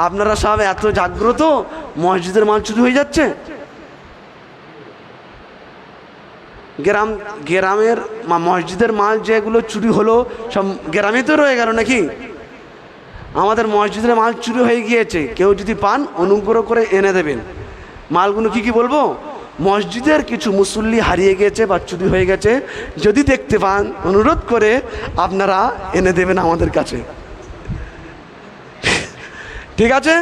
আপনারা সব এত জাগ্রত, মসজিদের মাল চুরি হয়ে যাচ্ছে। গ্রামের মসজিদের মাল যেগুলো চুরি হলো সব গ্রামে তো রয়ে গেল নাকি? আমাদের মসজিদের মাল চুরি হয়ে গিয়েছে, কেউ যদি পান অনুগ্রহ করে এনে দেবেন। মালগুলো কি বলবো, মসজিদের কিছু মুসল্লি হারিয়ে গেছে বা চুরি হয়ে গেছে, যদি দেখতে পান অনুরোধ করে আপনারা এনে দেবেন আমাদের কাছে, ঠিক আছে?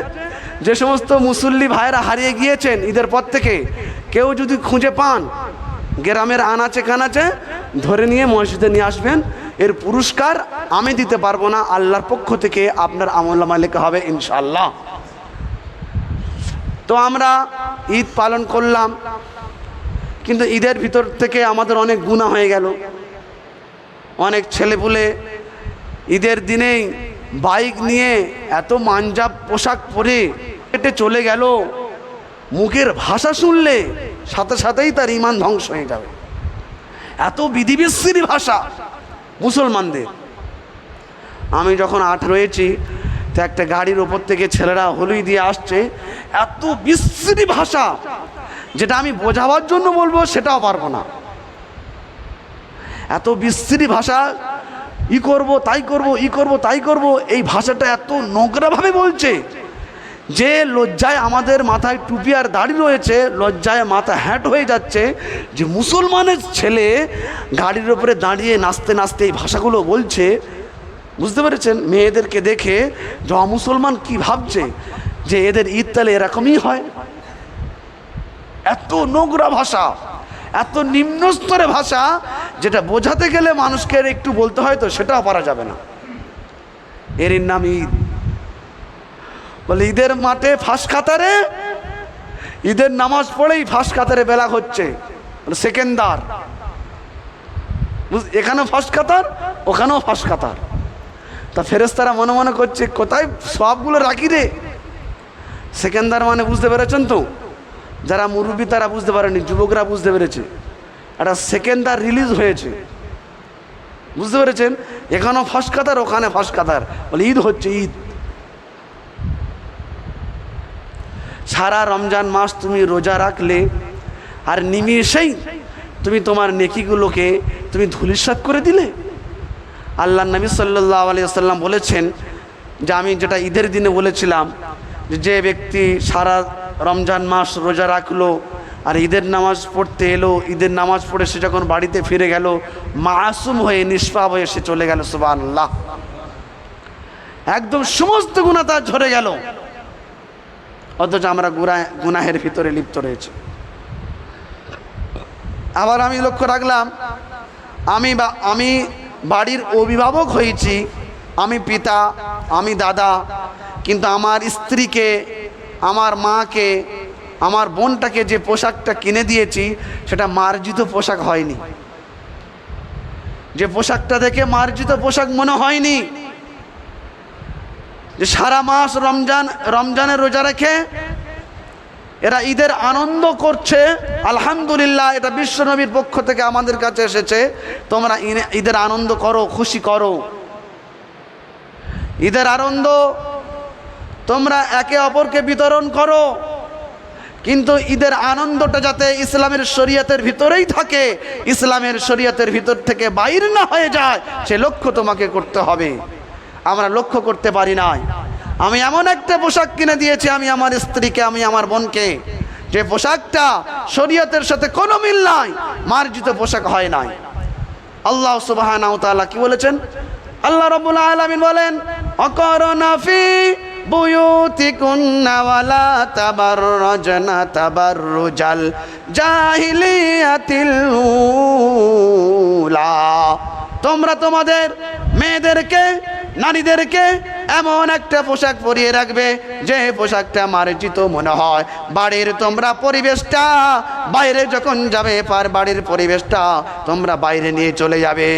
যে সমস্ত মুসল্লি ভাইরা হারিয়ে গিয়েছেন ঈদের পর থেকে, কেউ যদি খুঁজে পান গ্রামের আনাচে কানাচে ধরে নিয়ে মসজিদে নিয়ে আসবেন। এর পুরস্কার আমি দিতে পারবো না, আল্লাহর পক্ষ থেকে আপনার আমলনামায় লেখা হবে ইনশাআল্লাহ। তো আমরা ঈদ পালন করলাম, কিন্তু ঈদের ভিতর থেকে আমাদের অনেক গুনাহ হয়ে গেল। অনেক ছেলেপুলে ঈদের দিনেই বাইক নিয়ে এত মানজাব পোশাক পরে হেঁটে চলে গেল, মুখের ভাষা শুনলে সাথে সাথেই তার ঈমান ধ্বংস হয়ে যাবে। এত বিধিবিচ্ছিরি ভাষা মুসলমানদের। আমি যখন 8 রয়েছি, তো একটা গাড়ির ওপর থেকে ছেলেরা হলুই দিয়ে আসছে, এত বিচ্ছিরি ভাষা যেটা আমি বোঝাবার জন্য বলবো সেটাও পারবো না। এত বিচ্ছিরি ভাষা, ই করব তাই করব, ই করব তাই করব, এই ভাষাটা এত নোংরাভাবে বলছে যে লজ্জায় আমাদের মাথায় টুপি আর দাড়ি রয়েছে, লজ্জায় মাথা হ্যাট হয়ে যাচ্ছে যে মুসলমানের ছেলে গাড়ির ওপরে দাঁড়িয়ে নাচতে নাচতে এই ভাষাগুলো বলছে। বুঝতে পেরেছেন? মেয়েদেরকে দেখে যে মুসলমান কি ভাবছে যে এদের ঈদ তাহলে এরকমই হয়। এত নোংরা ভাষা, এত নিম্ন স্তরের ভাষা, যেটা বোঝাতে গেলে মানুষকে একটু বলতে হয়, তো সেটাও পারা যাবে না। এর নাম ঈদ। বলে ঈদের মাঠে ফাঁস কাতারে, ঈদের নামাজ পড়েই ফাঁস কাতারে বেলা হচ্ছে, সেকেন্দার। এখানেও ফাঁস কাতার, ওখানেও ফাঁস কাতার। তা ফেরেশতারা মনে মনে করছে কোথায় সবগুলো রাখি রে। সেকেন্দার মানে বুঝতে পেরেছেন তো? যারা মুরব্বী তারা বুঝতে পারেনি, যুবকরা বুঝতে পেরেছে। একটা সেকেন্দার রিলিজ হয়েছে, বুঝতে পেরেছেন? এখানেও ফাঁস কাতার, ওখানে ফাঁস কাতার। বলে ঈদ হচ্ছে, ঈদ। সারা রমজান মাস তুমি রোজা রাখলে আর নিমিষেই তুমি তোমার নেকিগুলোকে তুমি ধূলিসাৎ করে দিলে। আল্লাহ নবী সাল্লাল্লাহু আলাইহি ওয়াসাল্লাম বলেছেন যে আমি যেটা ঈদের দিনে বলেছিলাম, যে ব্যক্তি সারা রমজান মাস রোজা রাখলো আর ঈদের নামাজ পড়তে এলো, ঈদের নামাজ পড়ে সে যখন বাড়িতে ফিরে গেল, মাসুম হয়ে নিষ্পাপ হয়ে সে চলে গেল। সুবহানাল্লাহ। একদম সমস্ত গুনাহ তার ঝরে গেল। অথচ আমরা গুনাহের ভিতরে লিপ্ত রয়েছে। আবার আমি লক্ষ্য রাখলাম, আমি বাড়ির অভিভাবক হয়েছি, আমি পিতা, আমি দাদা, কিন্তু আমার স্ত্রীকে, আমার মাকে, আমার বোনটাকে যে পোশাকটা কিনে দিয়েছি সেটা মার্জিত পোশাক হয়নি। যে পোশাকটা দেখে মার্জিত পোশাক মনে হয়নি। যে সারা মাস রমজানের রোজা রেখে এরা ঈদের আনন্দ করছে, আলহামদুলিল্লাহ, এটা বিশ্বনবীর পক্ষ থেকে আমাদের কাছে এসেছে, তোমরা ঈদের আনন্দ করো, খুশি করো। ঈদের আনন্দ তোমরা একে অপরকে বিতরণ করো, কিন্তু ঈদের আনন্দটা যাতে ইসলামের শরীয়তের ভিতরেই থাকে, ইসলামের শরীয়তের ভিতর থেকে বাইরে না হয়ে যায়, সে লক্ষ্য তোমাকে করতে হবে। আমরা লক্ষ্য করতে পারি নাই। আমি এমন একটা পোশাক কিনে দিয়েছি আমি আমার স্ত্রীকে, আমি আমার বোনকে, যে পোশাকটা শরীয়তের সাথে কোনো মিল নাই, মার্জিত পোশাক হয় নাই। আল্লাহ সুবহানাহু ওয়া তাআলা কি বলেছেন? আল্লাহ রাব্বুল আলামিন বলেন, অকরনা ফি বুয়ুতিকুন্না ওয়ালা তাবাররাজনা তাবাররুজাল জাহিলিয়াতিল উলা। তোমরা তোমাদের মেয়েদেরকে, নারীদেরকে এমন একটা পোশাক পরিয়ে রাখবে যে পোশাকটা মার্জিত মনে হয়। বাড়ির তোমরা পরিবেশটা, বাইরে যখন যাবে বাড়ির পরিবেশটা তোমরা বাইরে নিয়ে চলে যাবে।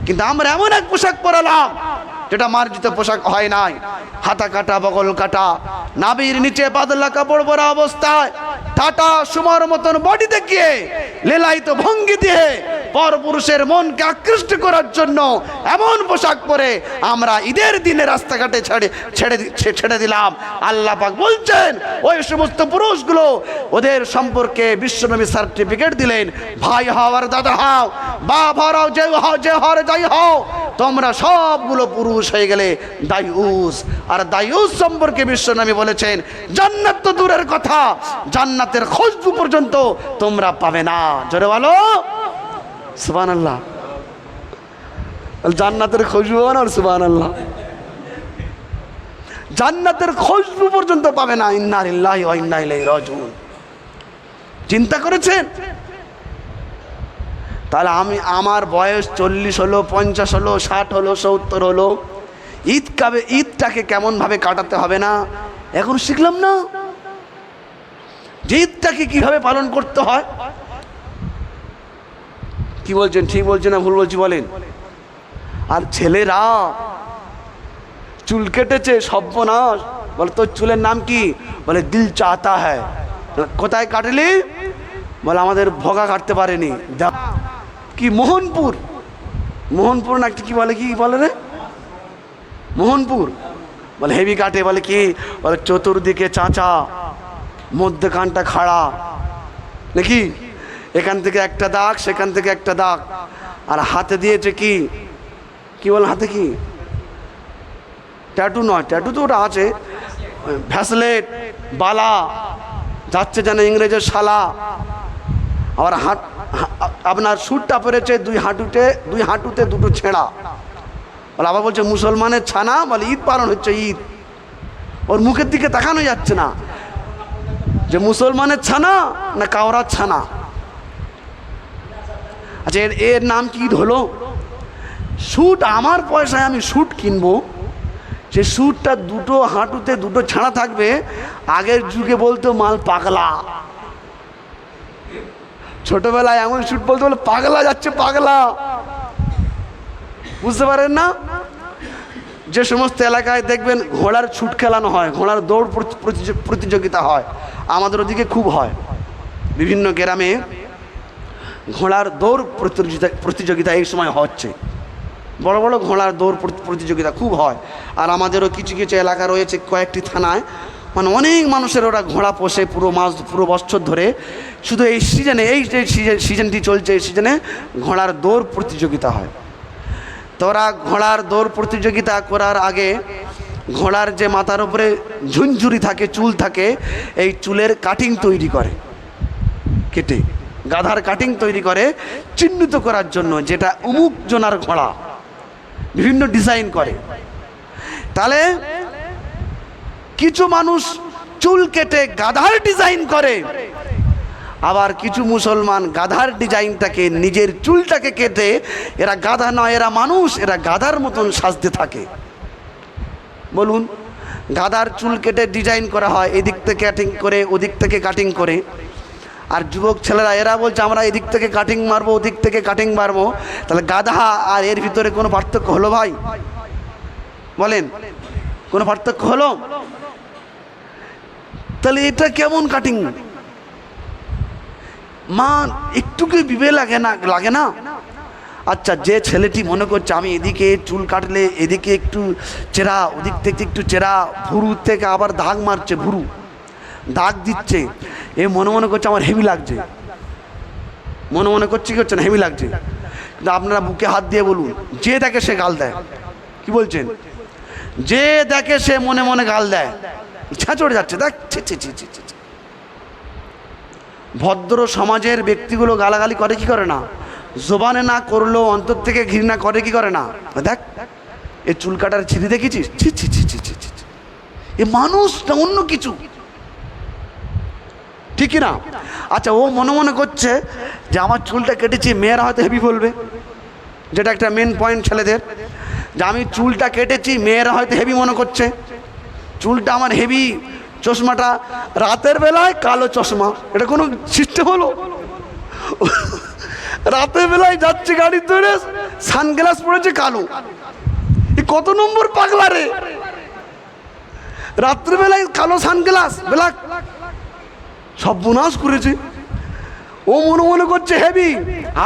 কিন্তু আমরা এমন এক পোশাক পরালাম যেটা মার্জিত পোশাক হয় নাই। হাতা কাটা, বগল কাটা, নাভির নিচে পাতলা কাপড় পরা অবস্থায় টাটা সুমার মতন বডি দেখিয়ে লেলায়িত ভঙ্গি দিয়ে পরপুরুষের মনকে আকৃষ্ট করার জন্য এমন পোশাক পরে আমরা ঈদের দিনে রাস্তাঘাটে ছেড়ে দিলাম। আল্লাহ পাক বলছেন ওই সমস্ত পুরুষগুলো, ওদের সম্পর্কে বিশ্বনবী সার্টিফিকেট দিলেন, ভাই হও আর দাদা হও, বাপ হও, যে হও যাই হও, তোমরা সবগুলো পুরুষ হয়ে গেলে দায়ুস। আর দায়ুস সম্পর্কে বিশ্বনবী বলেছেন জান্নাত তো দূরের কথা, জান্নাতের খুশবু পর্যন্ত তোমরা পাবে না। জোরে বলো সুবহানাল্লাহ। জান্নাতের খুশবু না, সুবহানাল্লাহ। জান্নাতের খুশবু পর্যন্ত পাবে না। ইন্না লিল্লাহি ওয়া ইন্না ইলাইহি রাজিউন। চিন্তা করেছেন? তাহলে আমার বয়স 40 হলো, 50 হলো, 60 হলো, 70 হলো, ঈদটাকে কেমন ভাবে কাটাতে হবে না এখন শিখলাম না? যে ঈদটাকে কিভাবে পালন করতে হয়। কি বলছেন, ঠিক বলছেন না ভুল বলছি বলেন? আর ছেলেরা চুল কেটেছে, সর্বনাশ। বলে তোর চুলের নাম কি? বলে দিল চাহতা হ্যায়। কোথায় কাটলি? বলে আমাদের ভগা কাটতে পারেনি। কি মোহনপুর না কি বলে, কি বলে রে মোহনপুর? বলে হেভি কাটে। বলে কি? বলে চতুর্দিকে চাঁচা, মধ্যে কানটা খাড়া, নাকি এখান থেকে একটা দাগ, সেখান থেকে একটা দাগ। আর হাতে দিয়েছে কি বলে হাতে কি? ট্যাটু নয়, ট্যাটু তো ওটা আছে, ভ্যাসলেট, বালা, যাচ্ছে যেন ইংরেজের শালা। আবার আপনার স্যুটটা পরেছে দুই হাঁটুতে দুটো ছেঁড়া। বলে আবার বলছে মুসলমানের ছানা। বলে ঈদ পালন হচ্ছে, ঈদ। ওর মুখের দিকে তাকানো যাচ্ছে না যে মুসলমানের ছানা না কাওরার ছানা। আচ্ছা, এর নাম কি হলো? স্যুট। আমার পয়সায় আমি স্যুট কিনবো, যে স্যুটটা দুটো হাঁটুতে দুটো ছাড়া থাকবে। আগের যুগে বলতো মাল পাগলা। ছোটবেলায় এমন স্যুট বলতে, বলে পাগলা যাচ্ছে, পাগলা। বুঝতে পারেন না? যে সমস্ত এলাকায় দেখবেন ঘোড়ার ছুট খেলানো হয়, ঘোড়ার দৌড় প্রতিযোগিতা হয়, আমাদের ওদিকে খুব হয়। বিভিন্ন গ্রামে ঘোড়ার দৌড় প্রতিযোগিতা এই সময় হচ্ছে। বড় বড় ঘোড়ার দৌড় প্রতিযোগিতা খুব হয়। আর আমাদেরও কিছু কিছু এলাকা রয়েছে, কয়েকটি থানায়, মানে অনেক মানুষের ওরা ঘোড়া পোষে পুরো বছর ধরে। শুধু এই সিজনে, এই যে সিজনটি চলছে, এই সিজনে ঘোড়ার দৌড় প্রতিযোগিতা হয়। তো ওরা ঘোড়ার দৌড় প্রতিযোগিতা করার আগে ঘোড়ার যে মাথার উপরে ঝুনঝুরি থাকে, চুল থাকে, এই চুলের কাটিং তৈরি করে, কেটে গাধার কাটিং তৈরি করে চিহ্নিত করার জন্য, যেটা অমুক জনার ঘোড়া, বিভিন্ন ডিজাইন করে। তাহলে কিছু মানুষ চুল কেটে গাধার ডিজাইন করে, আবার কিছু মুসলমান গাধার ডিজাইনটাকে, নিজের চুলটাকে কেটে, এরা গাধা নয়, এরা মানুষ, এরা গাধার মতন সাজতে থাকে। বলুন, গাধার চুল কেটে ডিজাইন করা হয়, এদিক থেকে কাটিং করে, ওদিক থেকে কাটিং করে। আর যুবক ছেলেরা এরা বলছে আমরা এদিক থেকে কাটিং মারবো, ওদিক থেকে কাটিং মারবো। তাহলে গাধা আর এর ভিতরে কোনো পার্থক্য হলো ভাই? বলেন, কোনো পার্থক্য হলো? তাহলে এটা কেমন কাটিং? মা একটু কি বিবে লাগে না? আচ্ছা, যে ছেলেটি মনে করছে আমি এদিকে চুল কাটলে এদিকে একটু চেরা, ওদিক থেকে একটু চেরা, ভুরু থেকে আবার দাগ মারছে, ভুরু দাগ দিচ্ছে, এ মনে করছে আমার হেভি লাগছে, মনে করছে কি হচ্ছে না, হেভি লাগছে। কিন্তু আপনারা বুকে হাত দিয়ে বলুন, যে দেখে সে গাল দেয়। কি বলছেন? যে দেখে সে মনে গাল দেয়, ইচ্ছা চড়ে যাচ্ছে, দেখ ভদ্র সমাজের ব্যক্তিগুলো গালাগালি করে কি করে না? জবানে না করলেও অন্তর থেকে ঘৃণা করে কি করে না? দেখ এ চুল কাটার ছিঁড়ি দেখেছিস, ছি ছি ছি ছি ছি, এ মানুষ না অন্য কিছু, ঠিক না? আচ্ছা, ও মনে করছে যে আমার চুলটা কেটেছি, মেয়েরা হয়তো হেভি বলবে, যেটা একটা মেন পয়েন্ট ছেলেদের, যে আমি চুলটা কেটেছি, মেয়েরা হয়তো হেভি মনে করছে, চুলটা আমার হেভি, চশমাটা রাতের বেলায় কালো চশমা, এটা কোনো সিস্টেম হলো? রাতের বেলায় যাচ্ছে গাড়ি ধরে, সানগ্লাস পড়েছে কালো, এ কত নম্বর পাগলা রে? রাত্রেবেলায় কালো সানগ্লাস, ব্ল্যাক, সব বুনাশ করেছে। ও মনে মনে করছে হেভি।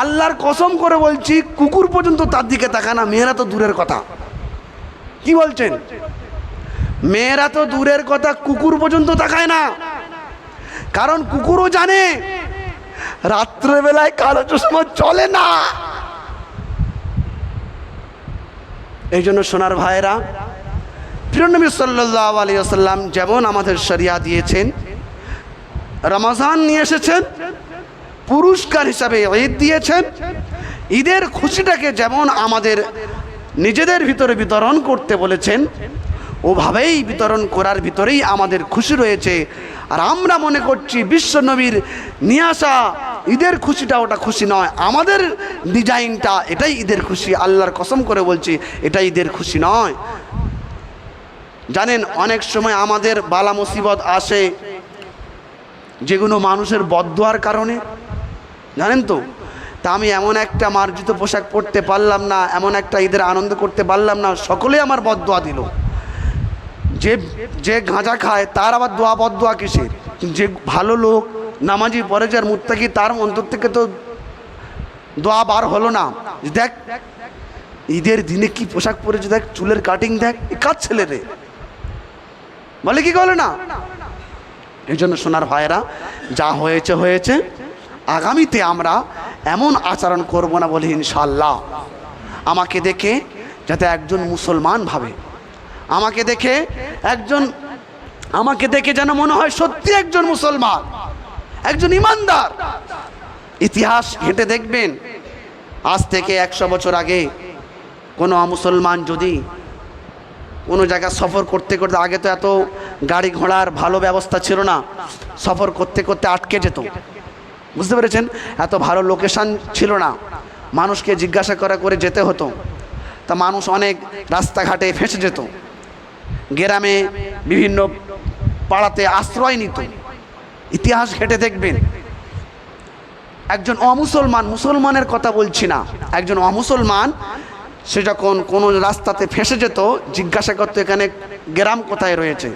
আল্লাহর কসম করে বলছি, কুকুর পর্যন্ত তার দিকে তাকায় না, মেয়েরা তো দূরের কথা। কি বলছেন? মেয়েরা তো দূরের কথা, কুকুর পর্যন্ত তাকায় না। কারণ কুকুরও জানে রাত্রেবেলায় কালো চশমা চলে না। এই জন্য সোনার ভাইরা, প্রিয় নবী সাল্লাল্লাহু আলাইহি ওয়াসাল্লাম যেমন আমাদের শরিয়া দিয়েছেন, রমজান নিয়ে এসেছেন, পুরস্কার হিসাবে ঈদ দিয়েছেন। ঈদের খুশিটাকে যেমন আমাদের নিজেদের ভিতরে বিতরণ করতে বলেছেন, ওভাবেই বিতরণ করার ভিতরেই আমাদের খুশি রয়েছে। আর আমরা মনে করছি বিশ্ব নবীর নিয়ে আসা ঈদের খুশিটা ওটা খুশি নয়, আমাদের ডিজাইনটা এটাই ঈদের খুশি। আল্লাহর কসম করে বলছি, এটা ঈদের খুশি নয়। জানেন, অনেক সময় আমাদের বালা মুসিবত আসে যেগুলো মানুষের বদদোয়ার কারণে, জানেন তো। তা আমি এমন একটা মার্জিত পোশাক পরতে পারলাম না, এমন একটা ঈদের আনন্দ করতে পারলাম না, সকলে আমার বদদোয়া দিল। যে যে গাঁজা খায় তার আবার দোয়া বদদোয়া কিসের? যে ভালো লোক, নামাজি, পরেজার, মুত্তাকি, তার অন্তর থেকে তো দোয়া বার হলো না। দেখ ঈদের দিনে কি পোশাক পরেছে, দেখ চুলের কাটিং, দেখ কার ছেলে রে, বলে কি বলে না। এই জন্য সোনার ভাইয়েরা, যা হয়েছে হয়েছে, আগামীতে আমরা এমন আচরণ করব না বলি ইনশাআল্লাহ। আমাকে দেখে যাতে একজন মুসলমান ভাবে, আমাকে দেখে যেন মনে হয় সত্যি একজন মুসলমান, একজন ইমানদার। ইতিহাস ঘেঁটে দেখবেন, আজ থেকে 100 বছর আগে কোনো মুসলমান যদি কোনো জায়গায় সফর করতে করতে, আগে তো এত গাড়ি ঘোড়ার ভালো ব্যবস্থা ছিল না, সফর করতে করতে আটকে যেত, বুঝতে পেরেছেন? এত ভালো লোকেশন ছিল না, মানুষকে জিজ্ঞাসা করে যেতে হতো। তা মানুষ অনেক রাস্তাঘাটে ফেঁসে যেত, গ্রামে বিভিন্ন পাড়াতে আশ্রয় নিত। ইতিহাস ঘেঁটে দেখবেন, একজন অমুসলমান, মুসলমানের কথা বলছি না, একজন অমুসলমান সে যখন কোনো রাস্তাতে ফেঁসে যেত, জিজ্ঞাসা করতো এখানে গ্রাম কোথায় রয়েছে।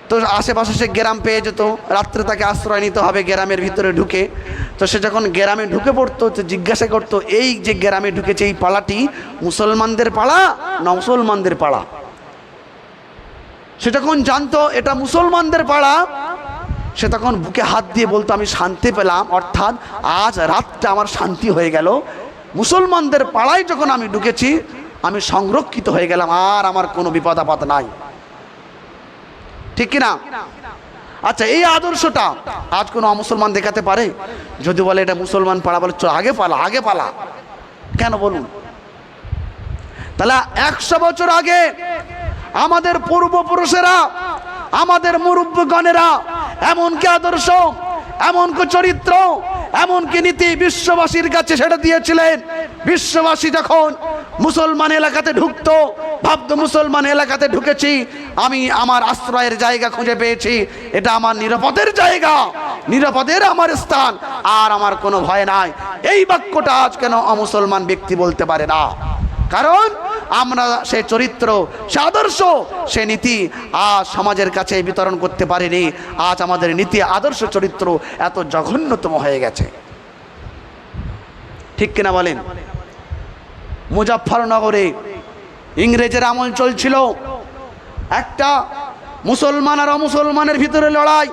তো আশেপাশে সে গ্রাম পেয়ে যেত, রাত্রে তাকে আশ্রয় নিতে হবে গ্রামের ভিতরে ঢুকে। তো সে যখন গ্রামে ঢুকে পড়তো, তো জিজ্ঞাসা করতো এই যে গ্রামে ঢুকেছে, এই পাড়াটি মুসলমানদের পাড়া না মুসলমানদের পাড়া। সে যখন জানতো এটা মুসলমানদের পাড়া, সে তখন বুকে হাত দিয়ে বলতো আমি শান্তি পেলাম, অর্থাৎ আজ রাতটা আমার শান্তি হয়ে গেল। মুসলমানদের পাড়ায় যখন আমি ঢুকেছি, আমি সংরক্ষিত হয়ে গেলাম, আর আমার কোনো বিপদ আপদ নাই। ঠিক কিনা? আচ্ছা, এই আদর্শটা আজ কোনো মুসলমান দেখাতে পারে? যদি বলে এটা মুসলমান পাড়া, বলে চল আগে পালা, আগে পালা। কেন বলুন? তাহলে 100 বছর আগে আমাদের পূর্বপুরুষেরা, আমাদের মুরব্বীগণেরা এমনকি আদর্শ, এমনকি চরিত্র, এমনকি নীতি বিশ্ববাসীর কাছে সেটা দিয়েছিলেন। বিশ্ববাসী যখন মুসলমান এলাকাতে ঢুকতো, ভাবতো মুসলমান এলাকাতে ঢুকেছি, আমি আমার আশ্রয়ের জায়গা খুঁজে পেয়েছি, এটা আমার নিরাপদের জায়গা, নিরাপদের আমার স্থান, আর আমার কোনো ভয় নাই। এই বাক্যটা আজ কেন অমুসলমান ব্যক্তি বলতে পারে না? কারণ আমরা সে চরিত্র, সে আদর্শ, সে নীতি আজ সমাজের কাছে বিতরণ করতে পারিনি। আজ আমাদের নীতি, আদর্শ, চরিত্র এত জঘন্যতম হয়ে গেছে। ঠিক কিনা বলেন? মুজাফফরনগরে ইংরেজের আমল চলছিল, একটা মুসলমান আর অমুসলমানের ভিতরে লড়াই।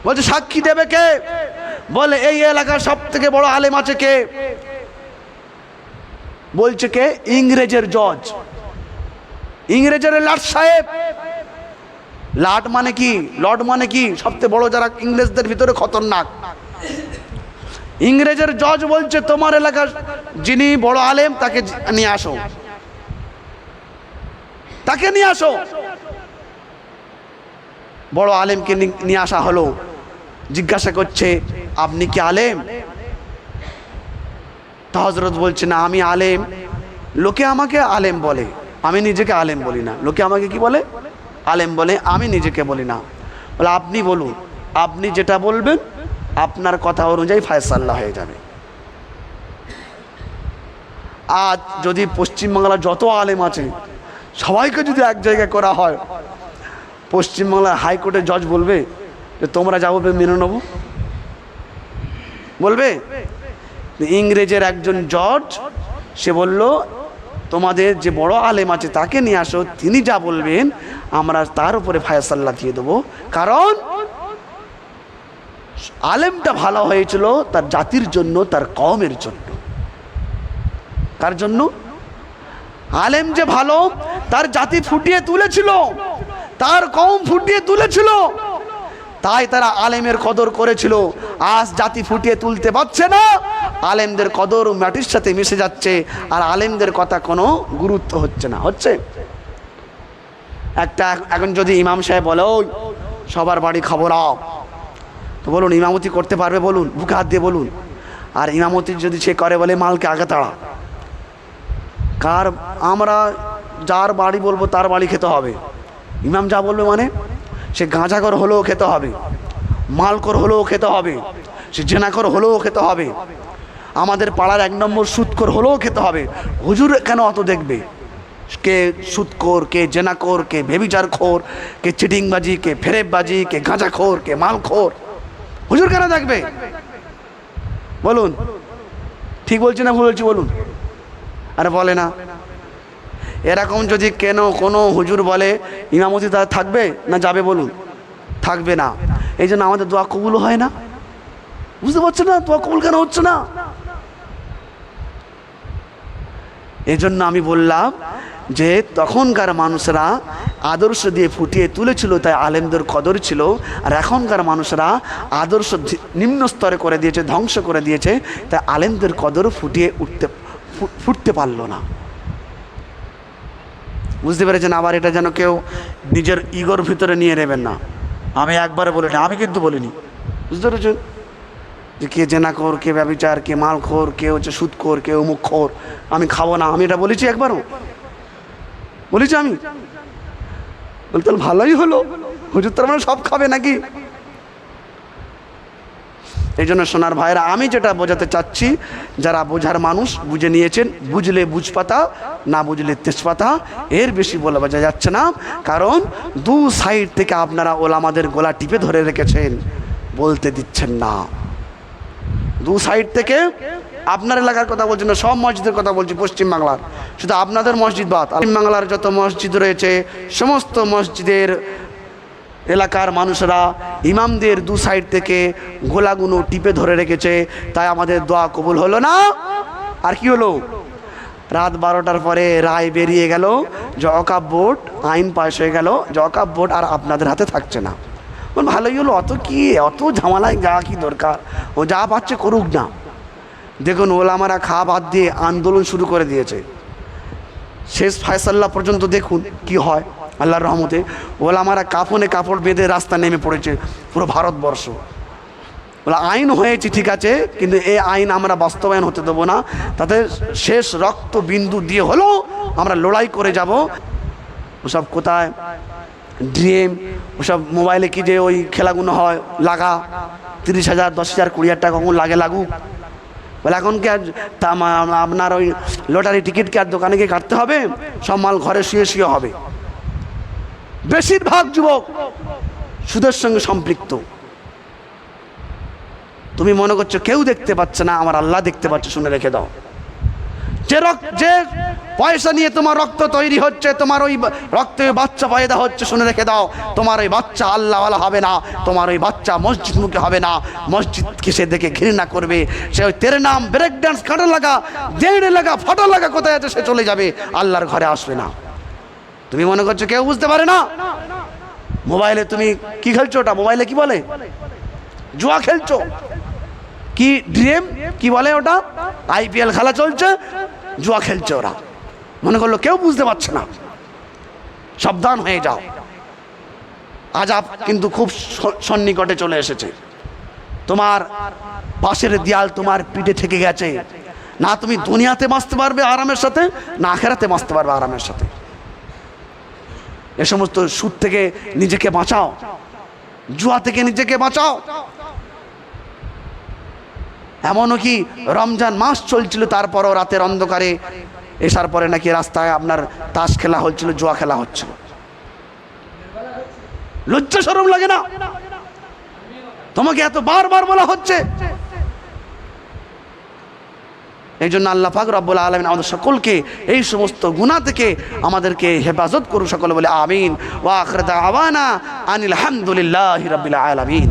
বলছে সাক্ষী দেবে কে? বলে এই এলাকার সব থেকে বড় আলেম আছে কে? বলছে কে? ইংরেজের জজ, ইংরেজের লাট সাহেব। লাট মানে কি, লর্ড মানে কি? সবচেয়ে বড় যারা ইংরেজদের ভিতরে খতরনাক। ইংরেজের জজ বলছে তোমার এলাকার যিনি বড় আলেম তাকে নিয়ে আসো, তাকে নিয়ে আসো। বড় আলেমকে নিয়ে আসা হলো। জিজ্ঞাসা করছে আপনি কি আলেম? তা হযরত বলছে না আমি আলেম, লোকে আমাকে আলেম বলে, আমি নিজেকে আলেম বলি না। লোকে আমাকে কি বলে? আলেম বলে, আমি নিজেকে বলি না। বলে আপনি বলুন, আপনি যেটা বলবেন আপনার কথা অনুযায়ী ফায়সালা হয়ে যাবে। আজ যদি পশ্চিমবাংলার যত আলেম আছে সবাইকে যদি এক জায়গায় করা হয়, পশ্চিমবাংলার হাইকোর্টের জজ বলবে যে তোমরা যাবো মেনে নেবো? বলবে? ইংরেজের একজন জজ সে বলল, তোমাদের যে বড় আলেম আছে তাকে নিয়ে আসো, তিনি যা বলবেন আমরা তার উপরে ফায়সালা দিয়ে দেবো। কারণ আলেমটা ভালো হয়েছিল তার জাতির জন্য, তার কওমের জন্য। কার জন্য? আলেম যে ভালো, তার জাতি ফুটিয়ে তুলেছিল, তার কওম ফুটিয়ে তুলেছিল, তাই তারা আলেমের কদর করেছিল। আজ জাতি ফুটিয়ে তুলতে পারছে না, আলেমদের কদর মাটির সাথে মিশে যাচ্ছে, আর আলেমদের কথা কোনো গুরুত্ব হচ্ছে না। হচ্ছে একটা, এখন যদি ইমাম সাহেব বলে ওই সবার বাড়ি খবর আও, তো বলুন ইমামতি করতে পারবে? বলুন, বুকে হাত দিয়ে বলুন। আর ইমামতি যদি সে করে বলে মালকে আগে তাড়া, কার? আমরা যার বাড়ি বলবো তার বাড়ি খেতে হবে। ইমাম যা বলবে মানে সে গাঁজাখোর হলেও খেতে হবে, মালখোর হলেও খেতে হবে, সে জেনাখোর হলেও খেতে হবে, আমাদের পাড়ার 1 নম্বর সুদখোর হলেও খেতে হবে। হুজুর কেন অত দেখবে? কে সুদখোর, কে জেনাখোর, কে ব্যভিচারখোর, কে চিটিংবাজি, কে ফেরেববাজি, কে গাঁজাখোর, কে মালখোর, হুজুর কেন দেখবে? বলুন, ঠিক বলছি না ভুল বলছি? বলুন। আরে বলে না। এরকম যদি কেন কোনো হুজুর বলে ইমামতি তার থাকবে না যাবে? বলুন, থাকবে না। এই জন্য আমাদের দোয়া কবুল হয় না। বুঝতে পারছো না দোয়া কবুল কেন হচ্ছে না? এই জন্য আমি বললাম যে তখনকার মানুষরা আদর্শ দিয়ে ফুটিয়ে তুলেছিল, তাই আলেমদের কদর ছিল। আর এখনকার মানুষরা আদর্শ নিম্ন স্তরে করে দিয়েছে, ধ্বংস করে দিয়েছে, তাই আলেমদের কদর ফুটতে পারলো না। বুঝতে পেরেছেন? আবার এটা যেন কেউ নিজের ইগোর ভিতরে নিয়ে নেবেন না। আমি একবারে বলিনি, আমি কিন্তু বলিনি। বুঝতে পেরেছেন? যে কে জেনাখোর, কে ব্যভিচার, কে মালখোর, কে হচ্ছে সুদখোর, কে অমুকখোর, আমি খাবো না, আমি এটা বলেছি? একবারও বলেছি আমি? বলতে ভালোই হলো, হুজুর তার মানে সব খাবে নাকি? এই জন্য সোনার ভাইরা, আমি যেটা বোঝাতে চাচ্ছি, যারা বোঝার মানুষ বুঝে নিয়েছেন। বুঝলে বুঝপাতা, না বুঝলে তেজপাতা, এর বেশি বলে বোঝা যাচ্ছে না। কারণ 2 সাইড থেকে আপনারা ওলামাদের গলা টিপে ধরে রেখেছেন, বলতে দিচ্ছেন না। 2 সাইড থেকে, আপনার এলাকার কথা বলছি না, সব মসজিদের কথা বলছি, পশ্চিমবাংলার, শুধু আপনাদের মসজিদ বাদ। পশ্চিমবাংলার যত মসজিদ রয়েছে সমস্ত মসজিদের এলাকার মানুষরা ইমামদের 2 সাইড থেকে গোলাগুলো টিপে ধরে রেখেছে, তাই আমাদের দোয়া কবুল হলো না। আর কি হলো? রাত 12টার পরে রায় বেরিয়ে গেল যে ওয়াকফ বোর্ড, আইন পাশ হয়ে গেল যে ওয়াকফ বোর্ড আর আপনাদের হাতে থাকছে না। ভালোই হলো, অত কি, অত ঝামেলায় যা কি দরকার, ও যা পাচ্ছে করুক না। দেখুন ওলামারা খাওয়া বাদ দিয়ে আন্দোলন শুরু করে দিয়েছে, শেষ ফায়সাল্লা পর্যন্ত দেখুন কি হয়। আল্লাহর রহমতে ওলামারা কাফনে কাপড় বেঁধে রাস্তা নেমে পড়েছে পুরো ভারতবর্ষ। বলে আইন হয়েছে ঠিক আছে, কিন্তু এই আইন আমরা বাস্তবায়ন হতে দেবো না, তাতে শেষ রক্ত বিন্দু দিয়ে হলেও আমরা লড়াই করে যাব। ওসব কোথায় ড্রিম, ওসব মোবাইলে কি যে ওই খেলাগুলো হয় লাগা, 30,000, 10,000, 20,000 টাকা কখন লাগে লাগুক। বলে এখন কি আর আপনার ওই লটারি টিকিট কি আর দোকানে গিয়ে কাটতে হবে? সব মাল ঘরে শুয়ে শুয়ে হবে। বেশিরভাগ যুবক সুদের সঙ্গে সম্পৃক্ত। তুমি মনে করছো কেউ দেখতে পাচ্ছে না, আমার আল্লাহ দেখতে পাচ্ছে, শুনে রেখে দাও। যে পয়সা নিয়ে তোমার রক্ত তৈরি হচ্ছে, তোমার ওই রক্তে বাচ্চা পয়দা হচ্ছে, শুনে রেখে দাও, তোমার ওই বাচ্চা আল্লাহওয়ালা হবে না, তোমার ওই বাচ্চা মসজিদমুখী হবে না, মসজিদকে সে দেখে ঘৃণা করবে, সে ওই তেরে নাম, ব্রেক ডান্স, কাঁটা লাগা, দেড়ে লাগা, ফটো লাগা কোথায় আছে সে চলে যাবে, আল্লাহর ঘরে আসবে না। তুমি মনে করছো কেউ বুঝতে পারে না? মোবাইলে তুমি কি খেলছো? ওটা মোবাইলে কি বলে? জুয়া খেলছো। কি ড্রিম কি বলে ওটা? IPL খেলা চলছে, জুয়া খেলছে ওরা। মনে করলো কেউ বুঝতে পারছে না। সাবধান হয়ে যাও, আযাব কিন্তু খুব সন্নিকটে চলে এসেছে। তোমার পাশের দেয়াল তোমার পিঠে থেকে গেছে। না তুমি দুনিয়াতে বাঁচতে পারবে আরামের সাথে, না আখিরাতে বাঁচতে পারবে আরামের সাথে। এ সমস্ত সুদ থেকে নিজেকে বাঁচাও, জুয়া থেকে নিজেকে বাঁচাও। এমনও কি রমজান মাস চলছিল, তারপরও রাতের অন্ধকারে এসার পরে নাকি রাস্তায় আপনার তাস খেলা হচ্ছিল, জুয়া খেলা হচ্ছিল। লজ্জা শরম লাগে না? তোমাকে এত বারবার বলা হচ্ছে এই জন্য আল্লাহ পাক রব্বুল আলামিন আমাদের সকলকে এই সমস্ত গুনাহ থেকে আমাদেরকে হেফাজত করুন, সকলে বলে আমিন। ওয়া আখিরু দাওয়ানা আনিল হামদুলিল্লাহি রাব্বিল আলামিন।